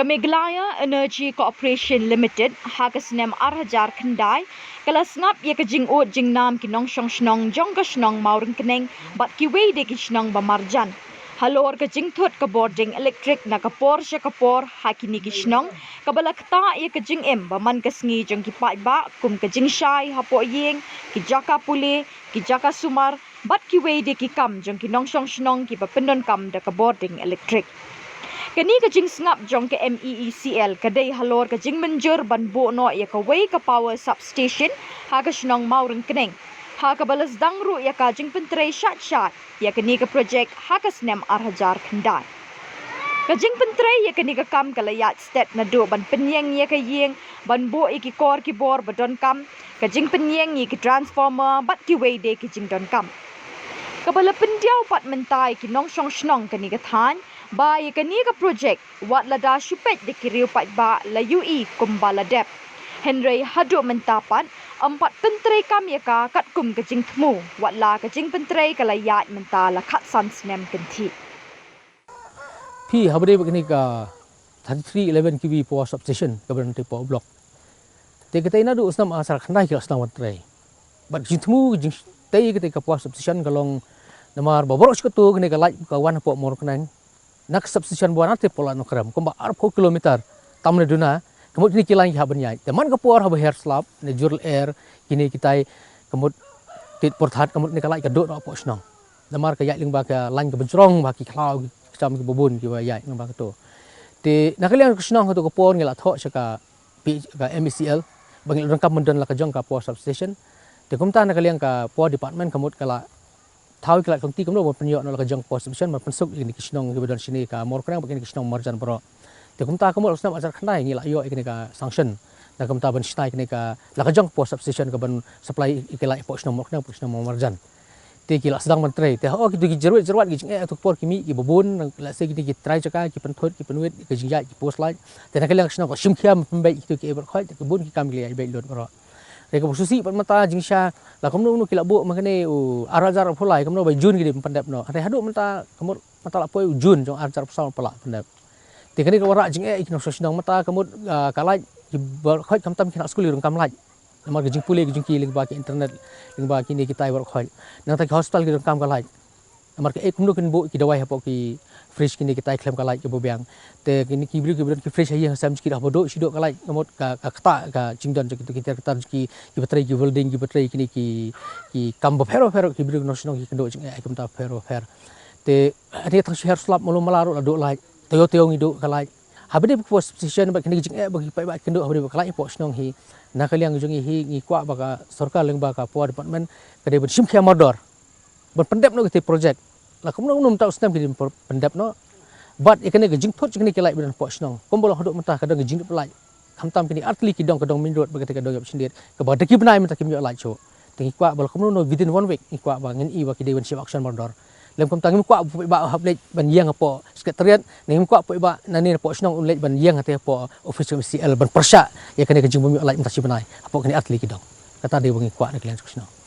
Meghalaya Energy Corporation Limited SNEM arhajar kendai kala snap ye ke jing ot jing nam ki nong shong shnong jong ka shnong mauring keneng bat ki wei de ki shnong ba marjan halor ke jing thot ke boarding electric na kapor sha kapor hakini ki shnong kabala kta ye ke jing em ba man ke sngi jong ki pai ba kum ke jing shai hapo yeng ki jaka pule ki jaka sumar bat ki wei de ki kam jong ki nong shong shnong ki ba pendon kam da ke boarding electric Kani ka jing ngap jong ke MEeCL kadai halor ka jing menjur ban bo no ya ka wei ka power substation ha ka shnong mauring keneng ha ka balas dangru ya ka jing pentrei shat ya kani ka project ha ka SNEM arhajar kendai ka jing pentrei ya kani ka kam ka layat stat na do ban penyeng ya ka yeng ban bo iki kor ki bor badon kam ka jing penyeng ki transformer bat ki wei de ki jing don kam ka bala pendiau pat mentai ki nong shong shnong kani ka than ba ye kani ka project wat lada shupet de kiriu pat ba la UE kumbala dep Henry hadu mentapan empat pentrei kam ye ka kat kum ke jing thmu wat la ke jing pentrei ka la yat mentala KHATSAN SNEM kenti P habade begini ka 3311 kV power substation ka berhenti power block te kita ina du usnam asar khandai ki usnam pentrei bat jing thmu jing tei kita ka power substation kalong namar baboros ka tu kini ka light ka wan po mor kenang nak substation buana te pola no kram komba 4 kilometer tamne duna kemud ni kilang ha banyai teman ka por ha hair slab ne jurl air kini kitai kemud tit porthat kemud ni kalai ka do no po snong namar ka yai ling ba ka lan ka benjrong ba ki klau cham ki bobun ki ba yai ngba ka to te nakaliang ka snong to ka por ngela tho saka ka MEeCL bangil rangkap mendon la ka jong ka power substation te kumta nakaliang ka power department kemud kala tahu kelak kongti kemlo mo penyo no la jang post substation ma pensuk ini kisnong ki badan sini ka mor krang bagini kisnong marjan bro te kumta kemlo usnam ajar khandai ngi la yo ikini ka sanction na kumta ban stai kini ka la jang post substation ka ban supply ikila po kisnong mor krang kisnong marjan te kila sedang menteri te oh ki jerwat ki jing tu por kimi ki bobun la se ki try jaka ki penthot ki penwit ki jingjat ki post light te na kaliang kisnong ko simkhiam pembai itu ki ber khoi te bun ki kam ki ai bai lot bro Reka susi pat mata jingsha la komno nu kila bu makane arajar pulai komno bai jun gidi pendap no re hadu mata komod mata la poi jun jong arajar pasal pala pendap te kani ko wara jing ikno sosnong mata komod kalai khoi kam tam kina skuli rung kam lai namar jing pule jing ki ling ba ki internet ling ba ki ni kita bar khoi nang ta hospital ki rung kam kalai namar ke komno kin bu ki dawai hapo ki fresh kini kita klaim kalai ke bobiang te kini ki bri ki fresh hayi sam ki dah bodo sidok kalai komod ka kata ka jingdan ki kita kata ki bateri ki welding ki bateri kini ki kambo pero ki bri no sinong ki kendo jing ai kumta pero te ani thang share slap molo malaru la do lai teo ngi do kalai habide post position ba kini jing ai bagi pai ba kendo habide kalai po sinong hi nakaliang jong hi ngi kwa ba ka sarkar leng ba ka power department kade ben sim khia modor ben pendep no ki project la komno num ta ustam ki pendap no bat ikane ke jing thot kini kelai ben po snong kombolo hodok mata kadang jing pelai khamtam kini atli ki dong kadang mindot bagate kadang yap sindir ke bada ki benai mata kim yo lai cho tingi kwa bal komno no within 1 week ikwa ba ngin i wa ki dewan ship action modor lem kom tangim kwa ba hablej ban yang po sekretariat ning kwa po ba nani po snong unlej ban yang ate po office MEeCL ban persya ya kane ke jing bumi lai mata si benai apo kini atli ki dong kata de wengi kwa ne kalian snong